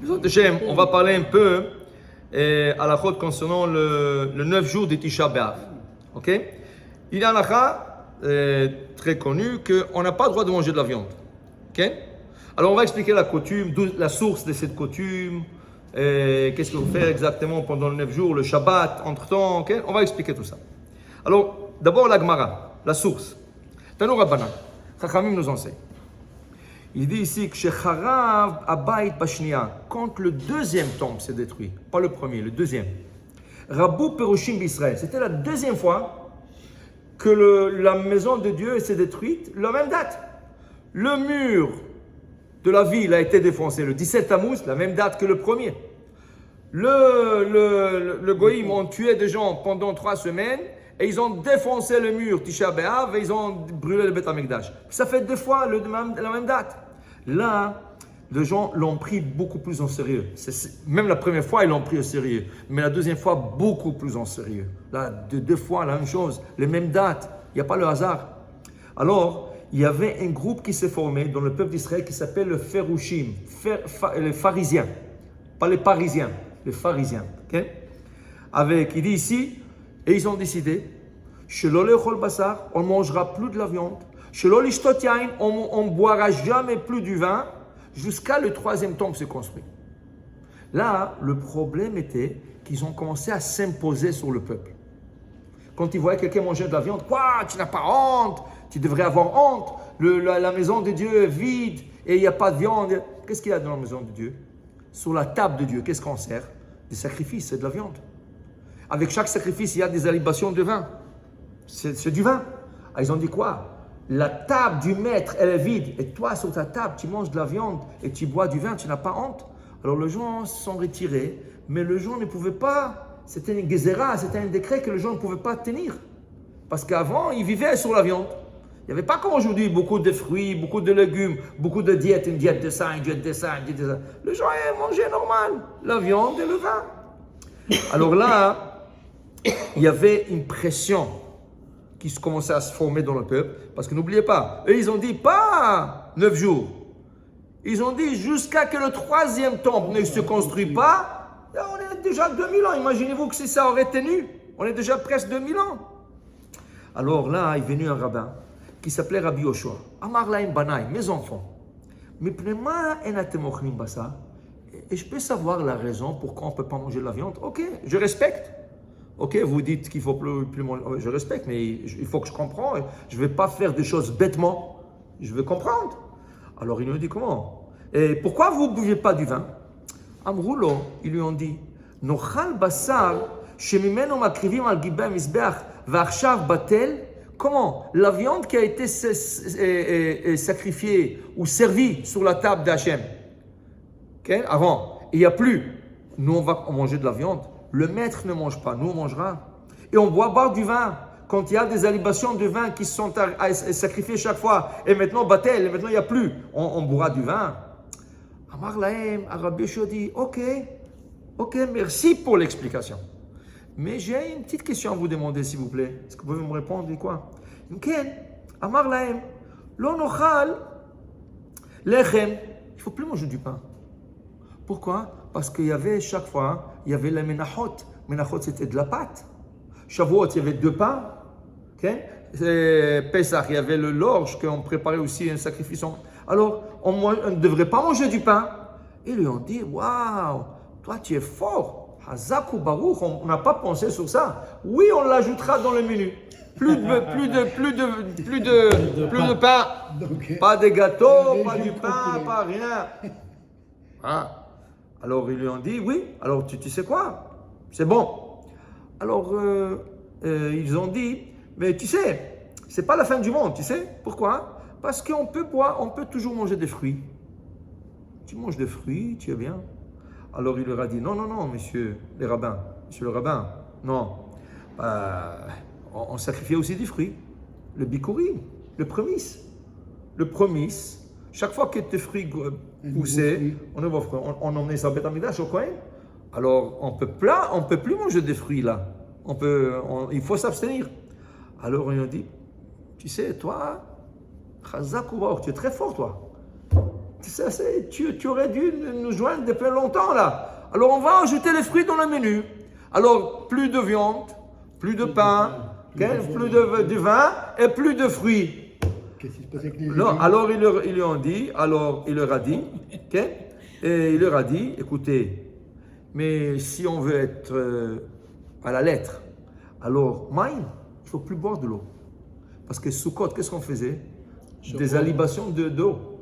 On va parler un peu à la chôte concernant le 9 jours de Tisha B'Av. Ok? Il y a un halakha très connu qu'on n'a pas le droit de manger de la viande. Ok? Alors on va expliquer la coutume, la source de cette coutume, qu'est-ce qu'il faut faire exactement pendant le 9 jours, le Shabbat, entre-temps. Ok? On va expliquer tout ça. Alors, d'abord la Gemara, la source. Tanu Rabbanan, Chachamim nous enseigne. Il dit ici que chez Charav Abayit Bashnia, quand le deuxième temple s'est détruit, pas le premier, le deuxième, Rabou Perushim d'Israël, c'était la deuxième fois que la maison de Dieu s'est détruite, la même date. Le mur de la ville a été défoncé le 17 Tammuz, la même date que le premier. Le Goïm ont tué des gens pendant 3 semaines et ils ont défoncé le mur Tisha B'Av et ils ont brûlé le Beth Amikdash. Ça fait 2 fois la même date. Là, les gens l'ont pris beaucoup plus en sérieux. Même la première fois, ils l'ont pris au sérieux. Mais la deuxième fois, beaucoup plus en sérieux. Là, 2 fois la même chose, les mêmes dates. Il n'y a pas le hasard. Alors, il y avait un groupe qui s'est formé dans le peuple d'Israël qui s'appelle le Ferushim, les pharisiens. Pas les parisiens, les pharisiens. Okay? Il dit ici, et ils ont décidé, on ne mangera plus de la viande. On ne boira jamais plus du vin jusqu'à le 3e temple se construit. Là, le problème était qu'ils ont commencé à s'imposer sur le peuple. Quand ils voyaient quelqu'un manger de la viande, quoi, tu n'as pas honte, tu devrais avoir honte, la maison de Dieu est vide et il n'y a pas de viande. Qu'est-ce qu'il y a dans la maison de Dieu? Sur la table de Dieu, qu'est-ce qu'on sert? Des sacrifices, c'est de la viande. Avec chaque sacrifice, il y a des libations de vin. C'est du vin. Ah, ils ont dit quoi? La table du maître, elle est vide. Et toi, sur ta table, tu manges de la viande et tu bois du vin, tu n'as pas honte. Alors les gens se sont retirés, mais les gens ne pouvaient pas. C'était une gezerah, c'était un décret que les gens ne pouvaient pas tenir. Parce qu'avant, ils vivaient sur la viande. Il n'y avait pas comme aujourd'hui beaucoup de fruits, beaucoup de légumes, beaucoup de diètes, une diète de ça, une diète de ça, une diète de ça. Les gens mangeaient normal, la viande et le vin. Alors là, il y avait une pression qui commençait à se former dans le peuple. Parce que n'oubliez pas, eux ils ont dit pas 9 jours. Ils ont dit jusqu'à que le 3e temple ne se construit pas. Là, on est déjà 2000 ans. Imaginez-vous que si ça aurait tenu. On est déjà presque 2000 ans. Alors là, il est venu un rabbin qui s'appelait Rabbi Yoshua. Amar laim banai, mes enfants. Et je peux savoir la raison pourquoi on ne peut pas manger de la viande. Ok, je respecte. Ok, vous dites qu'il ne faut plus manger. Je respecte, mais il faut que je comprenne. Je ne vais pas faire des choses bêtement. Je veux comprendre. Alors il lui dit comment? Et pourquoi vous ne buvez pas du vin? Amroulo, ils lui ont dit Nochal basar, shemimeno makrivim al gibem isbeach, v'achshav batel. Comment? La viande qui a été sacrifiée ou servie sur la table d'Hachem. Okay? Avant, il n'y a plus. Nous, on va manger de la viande. Le maître ne mange pas, nous on mangera. Et on boit du vin. Quand il y a des libations de vin qui sont sacrifiées chaque fois, et maintenant, batel, et maintenant il n'y a plus, on boira du vin. Amar Lahem, Rabbi Yoshua dit, ok, merci pour l'explication. Mais j'ai une petite question à vous demander, s'il vous plaît. Est-ce que vous pouvez me répondre? Dit quoi? Amar Lahem, lo nochal lechem. Il ne faut plus manger du pain. Pourquoi? Parce qu'il y avait chaque fois, il y avait les menachot. Menachot, c'était de la pâte. Shavuot, il y avait 2 pains. Okay? Pesach, il y avait l'orge qu'on préparait aussi un sacrifice. Alors, on ne devrait pas manger du pain. Ils lui ont dit, waouh, toi tu es fort. Hazak ou Baruch, on n'a pas pensé sur ça. Oui, on l'ajoutera dans le menu. Plus de pain. Pas de gâteau, pas du pain, pas rien. Ah. Alors ils lui ont dit, oui, alors tu sais quoi? C'est bon. Alors ils ont dit, mais tu sais, c'est pas la fin du monde, tu sais? Pourquoi? Parce qu'on peut on peut toujours manger des fruits. Tu manges des fruits, tu es bien. Alors il leur a dit, non, monsieur le rabbin, non. On sacrifiait aussi des fruits. Le bikurim, le premis. Le premis. Chaque fois que tes fruits poussaient, on emmenait ça au Beth Amikdash au Kohen. Alors, on peut plus manger des fruits là. Il faut s'abstenir. Alors, on a dit, tu sais, toi, Chazak ou Baruch, tu es très fort, toi. Tu aurais dû nous joindre depuis longtemps là. Alors on va ajouter les fruits dans le menu. Alors plus de viande, plus de pain, plus de vin et plus de fruits. Qu'est-ce qui se passe avec les Non, alors il leur a dit, et il leur a dit, écoutez, mais si on veut être à la lettre, alors maïm, il ne faut plus boire de l'eau. Parce que Sukkot, qu'est-ce qu'on faisait? Des alibations d'eau.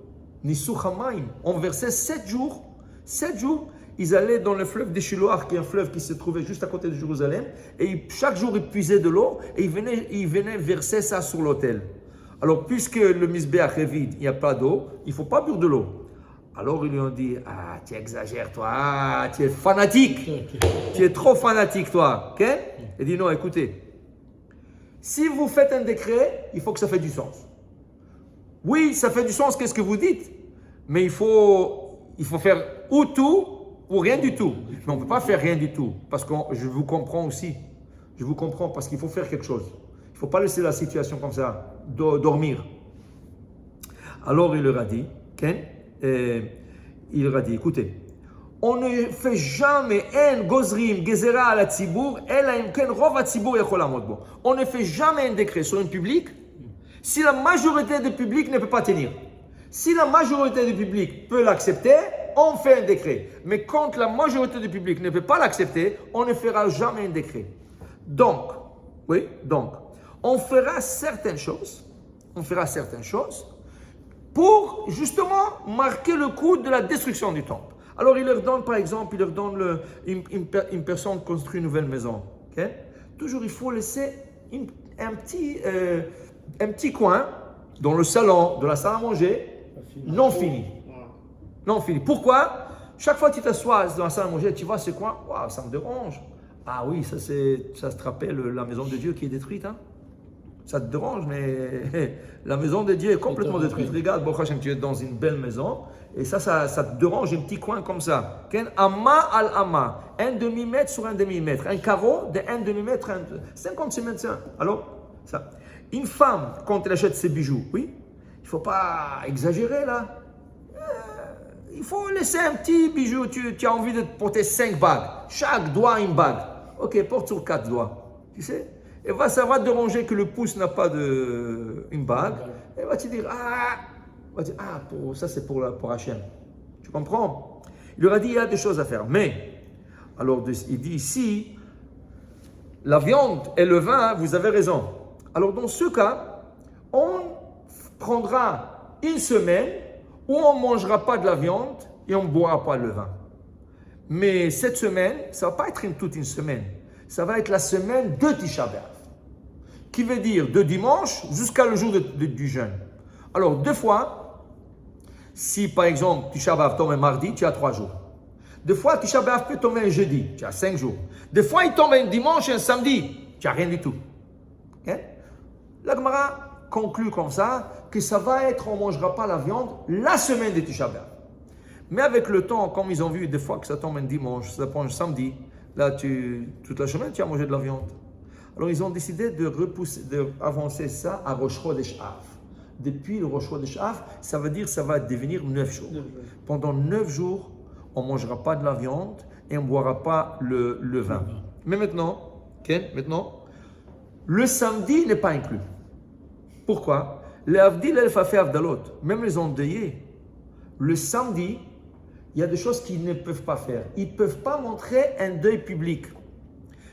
Nisuchamaim. On versait 7 jours. 7 jours, ils allaient dans le fleuve des Shiloach, qui est un fleuve qui se trouvait juste à côté de Jérusalem, et chaque jour ils puisaient de l'eau, et ils venaient verser ça sur l'autel. Alors, puisque le misbéach est vide, il n'y a pas d'eau, il ne faut pas boire de l'eau. Alors, ils lui ont dit, ah, tu exagères, toi, tu es fanatique. Tu es trop fanatique, toi. Okay? Il dit, non, écoutez, si vous faites un décret, il faut que ça fait du sens. Oui, ça fait du sens, qu'est-ce que vous dites? Mais il faut faire ou tout ou rien du tout. Mais on ne peut pas faire rien du tout, parce que je vous comprends aussi. Je vous comprends, parce qu'il faut faire quelque chose. Il ne faut pas laisser la situation comme ça, dormir. Alors il leur a dit, écoutez, on ne fait jamais un gozrim gezera à la tzibour, on ne fait jamais un décret sur un public si la majorité du public ne peut pas tenir. Si la majorité du public peut l'accepter, on fait un décret. Mais quand la majorité du public ne peut pas l'accepter, on ne fera jamais un décret. Donc, on fera certaines choses pour justement marquer le coup de la destruction du temple. Alors, il leur donne, par exemple, une personne construit une nouvelle maison. Okay? Toujours, il faut laisser un petit coin dans le salon, de la salle à manger, non fini. Non fini. Pourquoi? Chaque fois que tu t'assois dans la salle à manger, tu vois ce coin, waouh, ça me dérange. Ah oui, ça te rappelle la maison de Dieu qui est détruite. Hein? Ça te dérange, mais la maison de Dieu est complètement détruite. Regarde, Baruch Hashem, tu es dans une belle maison, et ça te dérange, un petit coin comme ça. Amma al amma, un demi-mètre sur un demi-mètre. Un carreau de un demi-mètre, 50 cm. Alors, ça. Une femme, quand elle achète ses bijoux, oui, il ne faut pas exagérer là. Il faut laisser un petit bijou. Tu as envie de porter 5 bagues. Chaque doigt une bague. Ok, porte sur 4 doigts. Tu sais? Et ça va te déranger que le pouce n'a pas une bague. Et va te dire, ça c'est pour Hachem. Tu comprends? Il leur a dit, il y a des choses à faire. Mais, alors il dit ici, la viande et le vin, vous avez raison. Alors dans ce cas, on prendra une semaine où on ne mangera pas de la viande et on ne boira pas le vin. Mais cette semaine, ça ne va pas être toute une semaine. Ça va être la semaine de Tisha B'Av, qui veut dire de dimanche jusqu'à le jour du jeûne. Alors, 2 fois, si par exemple Tisha B'Av tombe un mardi, tu as 3 jours. 2 fois, Tisha B'Av peut tomber un jeudi, tu as 5 jours. 2 fois, il tombe un dimanche et un samedi, tu n'as rien du tout. Okay? La Gemara conclut comme ça que ça va être, on ne mangera pas la viande la semaine de Tisha B'Av. Mais avec le temps, comme ils ont vu des fois que ça tombe un dimanche, ça tombe un samedi, là, toute la semaine, tu as mangé de la viande. Alors, ils ont décidé d'avancer ça à Rosh Chodesh Av. Depuis le Rosh Chodesh Av, ça veut dire ça va devenir 9 jours. Pendant 9 jours, on ne mangera pas de la viande et on ne boira pas le vin. Mais maintenant, le samedi n'est pas inclus. Pourquoi? Les Avdil, elle fait Avdalot. Même les endeuillés, le samedi, il y a des choses qu'ils ne peuvent pas faire. Ils ne peuvent pas montrer un deuil public.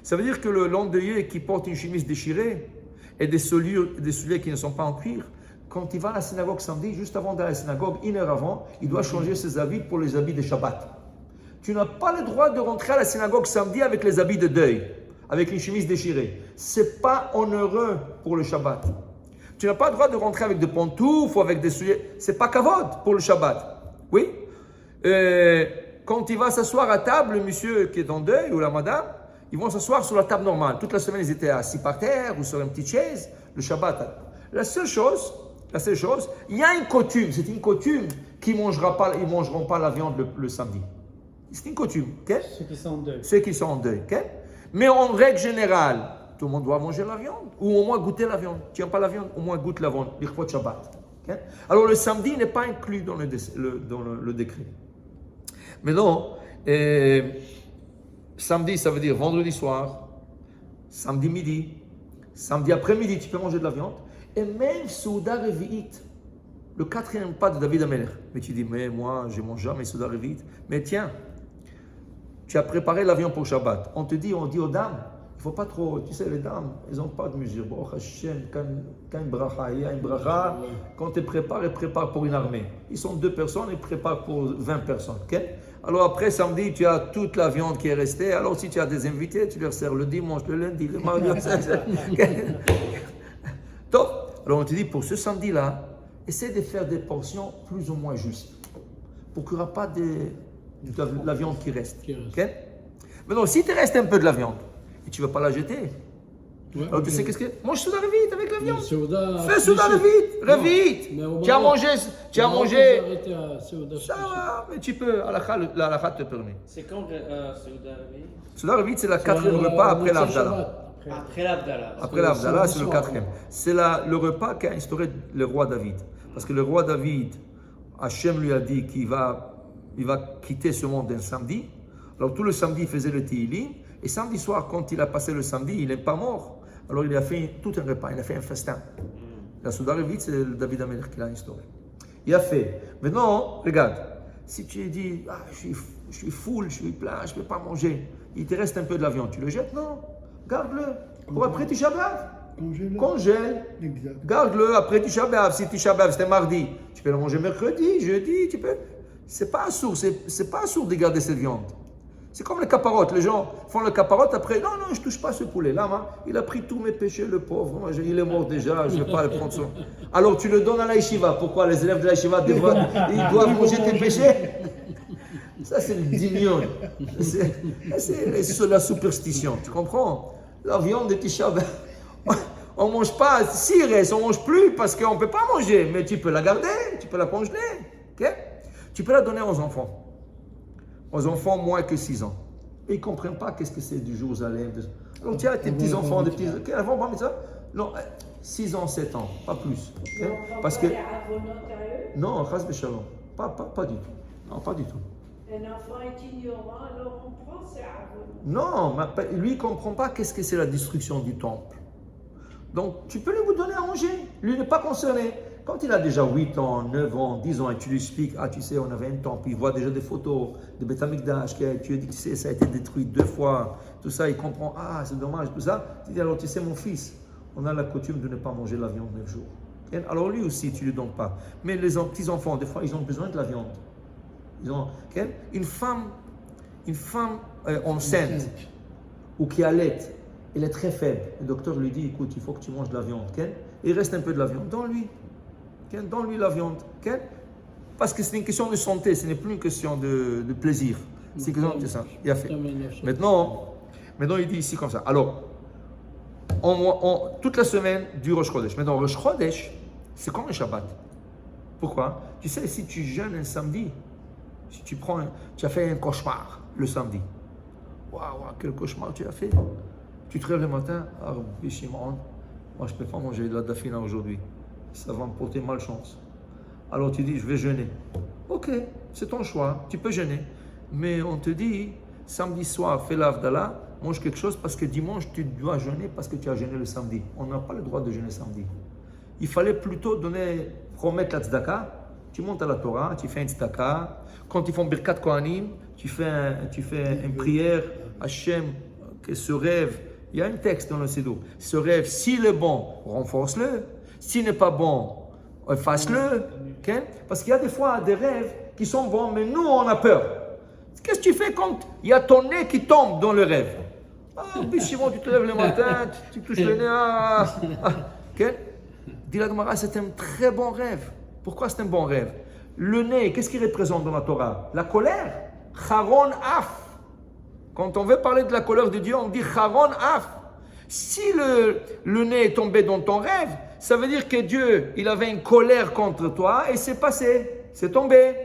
Ça veut dire que l'endeuillé qui porte une chemise déchirée et des souliers qui ne sont pas en cuir, quand il va à la synagogue samedi, juste avant d'aller à la synagogue, 1 heure avant, il doit changer ses habits pour les habits de Shabbat. Tu n'as pas le droit de rentrer à la synagogue samedi avec les habits de deuil, avec une chemise déchirée. Ce n'est pas honoreux pour le Shabbat. Tu n'as pas le droit de rentrer avec des pantoufles ou avec des souliers. Ce n'est pas kavod pour le Shabbat. Oui? Quand il va s'asseoir à table, le monsieur qui est en deuil ou la madame, ils vont s'asseoir sur la table normale. Toute la semaine, ils étaient assis par terre ou sur une petite chaise. Le Shabbat. La seule chose, il y a une coutume. C'est une coutume qu'ils ne mangeront pas la viande le samedi. C'est une coutume. Okay? Ceux qui sont en deuil. Ceux qui sont en deuil. Okay? Mais en règle générale, tout le monde doit manger la viande. Ou au moins goûter la viande. Tu n'aimes pas la viande? Au moins goûte la viande. L'Ikhvot Shabbat. Okay? Alors le samedi n'est pas inclus dans le décret. Mais non, samedi, ça veut dire vendredi soir, samedi midi, samedi après-midi, tu peux manger de la viande. Et même Souda Revi'it, le quatrième pas de David Ameler. Mais tu dis, mais moi, je ne mange jamais Souda Revi'it. Mais tiens, tu as préparé la viande pour Shabbat. On dit aux dames, il ne faut pas trop, tu sais, les dames, elles n'ont pas de mesure. Bon, Hashem, quand une bracha, il y a une bracha, quand tu prépares, elles préparent pour une armée. Ils sont 2 personnes, ils préparent pour 20 personnes. Okay? Alors après, samedi, tu as toute la viande qui est restée. Alors si tu as des invités, tu leur sers le dimanche, le lundi, le mardi. Donc, alors on te dit, pour ce samedi-là, essaie de faire des portions plus ou moins justes. Pour qu'il n'y aura pas de la viande qui reste. Okay? Maintenant, si tu restes un peu de la viande, et tu ne veux pas la jeter, Ouais, alors tu sais qu'est-ce que... Mange Souda Revi'it avec la viande. Fais Souda Souda Revi'it. Tu as mangé... Ça va, mais tu peux, la halakha te permet. C'est quand Souda Revi'it? Souda Revi'it, c'est le 4e repas après l'Avdallah. Après l'Avdallah. Après l'Avdallah, c'est le 4e. C'est le repas qu'a instauré le roi David. Parce que le roi David, Hachem lui a dit qu'il va quitter ce monde un samedi. Alors tout le samedi, il faisait le Tehillim. Et samedi soir, quand il a passé le samedi, il n'est pas mort. Alors il a fait tout un repas, il a fait un festin. La Souda Revi'it, c'est le David Ameler qui l'a instauré. Il a fait. Maintenant, regarde, si tu dis, je suis full, je suis plein, je ne peux pas manger, il te reste un peu de la viande, tu le jettes? Non, garde-le. Pour après Tisha B'Av. Congèle. Exact. Garde-le après Tisha B'Av. Si Tisha B'Av c'était mardi, tu peux le manger mercredi, jeudi, tu peux. C'est pas assourd de garder cette viande. C'est comme les caparottes. Les gens font le caparotte après. Non, je ne touche pas ce poulet. Là, il a pris tous mes péchés, le pauvre. Moi, il est mort déjà, je ne vais pas le prendre. Alors tu le donnes à la yeshiva. Pourquoi les élèves de la yeshiva, ils doivent manger tes péchés? Ça, c'est le dimion. C'est la superstition. Tu comprends? La viande de Tisha B'Av, on ne mange pas. S'il reste, on ne mange plus parce qu'on ne peut pas manger. Mais tu peux la garder, tu peux la congeler. Okay? Tu peux la donner aux enfants. Aux enfants moins que 6 ans. Et ils ne comprennent pas qu'est-ce que c'est du Jérusalem. Alors tu as tes petits-enfants, des petits... Quel enfant parmi ça? Non, 6 ans, 7 ans, pas plus. Okay? Parce que... Non, Chas B'Shalom. Pas du tout. Non, pas du tout. Un enfant est ignorant, alors on prend ses avonot. Non, lui, il ne comprend pas qu'est-ce que c'est la destruction du temple. Donc, tu peux lui donner à manger. Lui n'est pas concerné. Quand il a déjà 8 ans, 9 ans, 10 ans, et tu lui expliques, tu sais, on avait un temple, il voit déjà des photos de Beth Amikdash, tu lui dis, tu sais, ça a été détruit 2 fois, tout ça, il comprend, c'est dommage, tout ça. Tu dis, alors tu sais, mon fils, on a la coutume de ne pas manger la viande 9 jours. Okay? Alors lui aussi, tu ne lui donnes pas. Mais les petits-enfants, des fois, ils ont besoin de la viande. Ils ont, okay? Une femme enceinte, ou qui allait, elle est très faible. Le docteur lui dit, écoute, il faut que tu manges de la viande. Okay? Et il reste un peu de la viande. Donne-lui. Okay? Donne-lui la viande. Okay? Parce que c'est une question de santé, ce n'est plus une question de plaisir. C'est une question de ça. Il a fait. Maintenant, il dit ici comme ça. Alors, toute la semaine du Rosh Chodesh. Maintenant, Rosh Chodesh, c'est comme un Shabbat. Pourquoi? Tu sais, si tu jeûnes un samedi, si tu as fait un cauchemar le samedi. Waouh, quel cauchemar tu as fait. Tu te lèves le matin, Shimon, moi je ne peux pas manger de la dafina aujourd'hui. Ça va me porter malchance. Alors tu dis, je vais jeûner. Ok, c'est ton choix, tu peux jeûner. Mais on te dit, samedi soir, fais l'Avdallah, mange quelque chose parce que dimanche, tu dois jeûner parce que tu as jeûné le samedi. On n'a pas le droit de jeûner samedi. Il fallait plutôt promettre la tzedaka. Tu montes à la Torah, tu fais un tzedaka. Quand ils font Birkat Kohanim, tu fais une prière, Hachem, que ce rêve, il y a un texte dans le Siddur. Ce rêve, s'il est bon, renforce-le. S'il n'est pas bon, efface-le. Okay? Parce qu'il y a des fois des rêves qui sont bons, mais nous, on a peur. Qu'est-ce que tu fais quand il y a ton nez qui tombe dans le rêve? Bichimon, tu te lèves le matin, tu touches le nez. Okay? Dit la Gemara, c'est un très bon rêve. Pourquoi c'est un bon rêve? Le nez, qu'est-ce qu'il représente dans la Torah? La colère. Charon af. Quand on veut parler de la colère de Dieu, on dit Charon af. Si le nez est tombé dans ton rêve, ça veut dire que Dieu, il avait une colère contre toi et c'est passé, c'est tombé.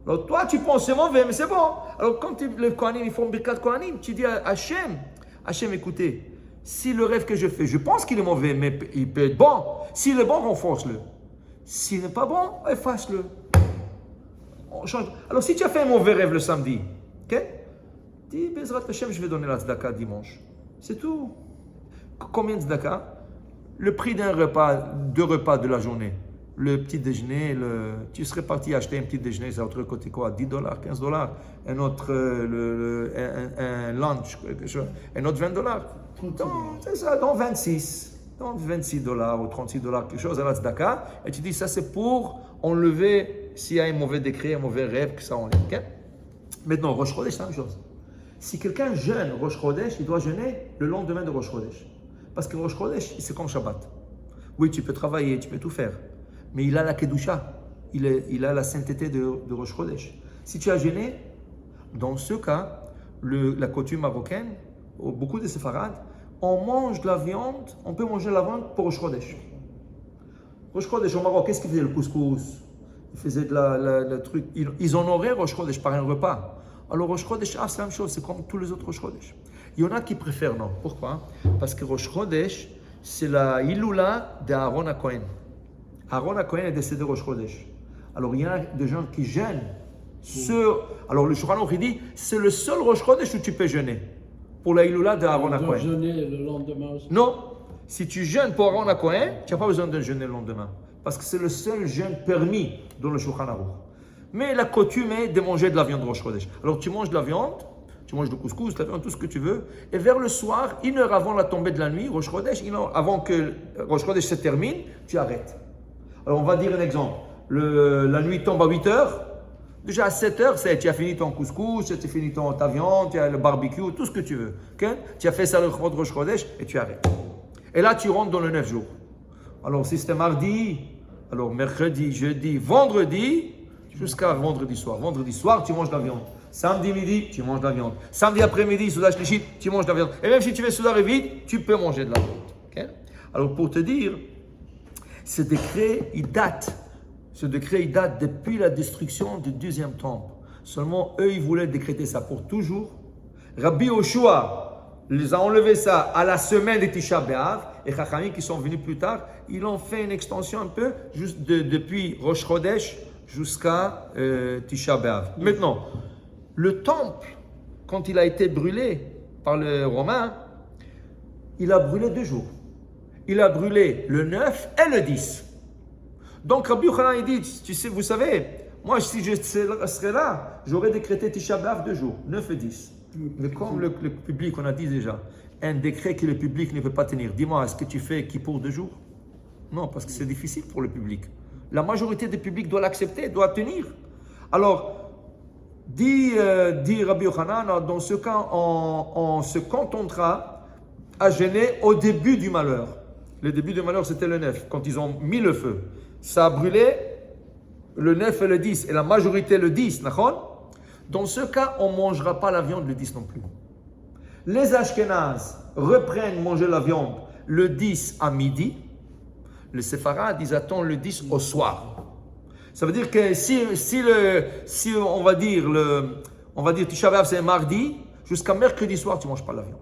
Alors toi, tu penses c'est mauvais, mais c'est bon. Alors quand les Kohanim, ils font Birkat Kohanim, tu dis à Hachem, écoutez, si le rêve que je fais, je pense qu'il est mauvais, mais il peut être bon. S'il est bon, renforce-le. S'il n'est pas bon, efface-le. On change. Alors, si tu as fait un mauvais rêve le samedi, ok? Dis, Bezrat Hashem, je vais donner la tzedaka dimanche. C'est tout. Combien de tzedaka? Le prix d'un repas, 2 repas de la journée. Le petit déjeuner, tu serais parti acheter un petit déjeuner, c'est autre côté quoi? $10, $15. Un autre, un lunch, quelque chose. Un autre $20. C'est ça, donc 26. Donc $26 ou $36, quelque chose à la tzedaka. Et tu dis, ça c'est pour enlever s'il y a un mauvais décret, un mauvais rêve, que ça enlève. Okay? Maintenant, Rosh Chodesh, c'est la même chose. Si quelqu'un jeûne Rosh Chodesh, il doit jeûner le lendemain de Rosh Chodesh. Parce que Rosh Chodesh, c'est comme Shabbat. Oui, tu peux travailler, tu peux tout faire. Mais il a la Kedusha. Il a la sainteté de Rosh Chodesh. Si tu as jeûné, dans ce cas, la coutume marocaine, beaucoup de séfarades, on mange de la viande, on peut manger de la viande pour Rosh Chodesh. Rosh Chodesh au Maroc, qu'est-ce qu'ils faisaient? Le couscous. Ils faisaient le truc. Ils honoraient Rosh Chodesh par un repas. Alors Rosh Chodesh, c'est la même chose, c'est comme tous les autres Rosh Chodesh. Il y en a qui préfèrent non. Pourquoi? Parce que Rosh Chodesh, c'est la Iloula d'Aaron HaKohen. Aaron HaKohen est décédé Rosh Chodesh. Alors il y a des gens qui jeûnent. Alors le Shulchan Aruch dit, c'est le seul Rosh Chodesh où tu peux jeûner. Pour la Iloula d'Aaron HaKohen. On doit jeûner le lendemain aussi. Non. Si tu jeûnes pour Aaron HaKohen, tu n'as pas besoin de jeûner le lendemain. Parce que c'est le seul jeûne permis dans le Shulchan Aruch. Mais la coutume est de manger de la viande Rosh Chodesh. Alors tu manges de la viande, tu manges du couscous, la viande, tout ce que tu veux. Et vers le soir, 1 heure avant la tombée de la nuit, Rosh Chodesh, avant que Rosh Chodesh se termine, tu arrêtes. Alors on va dire un exemple. La nuit tombe à 8 heures. Déjà à 7 heures, tu as fini ton couscous, tu as fini ta viande, tu as le barbecue, tout ce que tu veux. Okay? Tu as fait ça le Rosh Chodesh et tu arrêtes. Et là, tu rentres dans le 9 jours. Alors si c'était mardi, alors mercredi, jeudi, vendredi, jusqu'à vendredi soir. Vendredi soir, tu manges de la viande. Samedi midi, tu manges de la viande. Samedi après-midi, Souda Shlichit, tu manges de la viande. Et même si tu fais Souda Revit, tu peux manger de la viande. Okay? Alors pour te dire, ce décret, il date depuis la destruction du deuxième temple. Seulement, eux, ils voulaient décréter ça pour toujours. Rabbi Yoshua les a enlevé ça à la semaine de Tisha B'Av. Et Chachamim qui sont venus plus tard, ils ont fait une extension un peu, juste depuis Rosh Chodesh jusqu'à Tisha B'Av. Maintenant, le temple, quand il a été brûlé par les Romains, il a brûlé 2 jours. Il a brûlé le 9 et le 10. Donc Rabbi Yochanan il dit, tu sais, vous savez, moi si je serais là, j'aurais décrété Tisha B'Av 2 jours, 9 et 10. Mais comme le public, on a dit déjà, un décret que le public ne peut pas tenir. Dis-moi, est-ce que tu fais Kippour 2 jours? Non, parce que c'est difficile pour le public. La majorité du public doit l'accepter, doit tenir. Alors, dit Rabbi Yochanan, dans ce cas, on se contentera à jeûner au début du malheur. Le début du malheur, c'était le 9, quand ils ont mis le feu. Ça a brûlé le 9 et le 10, et la majorité le 10, d'accord? Dans ce cas, on ne mangera pas la viande le 10 non plus. Les Ashkénazes reprennent manger la viande le 10 à midi. Les Séfarades, ils attendent le 10 au soir. Ça veut dire que si on va dire Tisha B'Av c'est mardi, jusqu'à mercredi soir, tu ne manges pas la viande.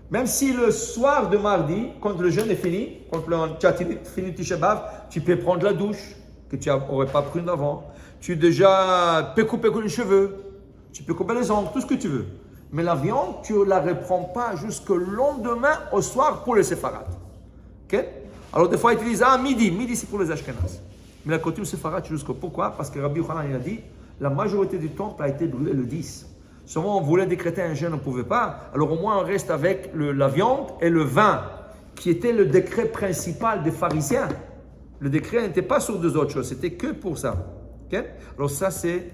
Même si le soir de mardi, quand le jeûne est fini, quand tu as fini Tisha B'Av, tu peux prendre la douche, que tu n'aurais pas pris avant. Tu peux couper les cheveux, tu peux couper les ongles, tout ce que tu veux. Mais la viande, tu ne la reprends pas jusqu'au lendemain au soir pour les séfarades. Okay? Alors des fois, ils te disent, midi c'est pour les Ashkénazes. Mais la coutume séfarade jusqu'au. Pourquoi? Parce que Rabbi Yochanan il a dit, la majorité du temple a été brûlée le 10. Seulement, on voulait décréter un jeûne, on ne pouvait pas. Alors au moins, on reste avec la viande et le vin, qui était le décret principal des pharisiens. Le décret n'était pas sur 2 autres choses, c'était que pour ça. Okay? Alors ça, c'est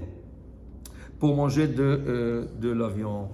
pour manger de la viande.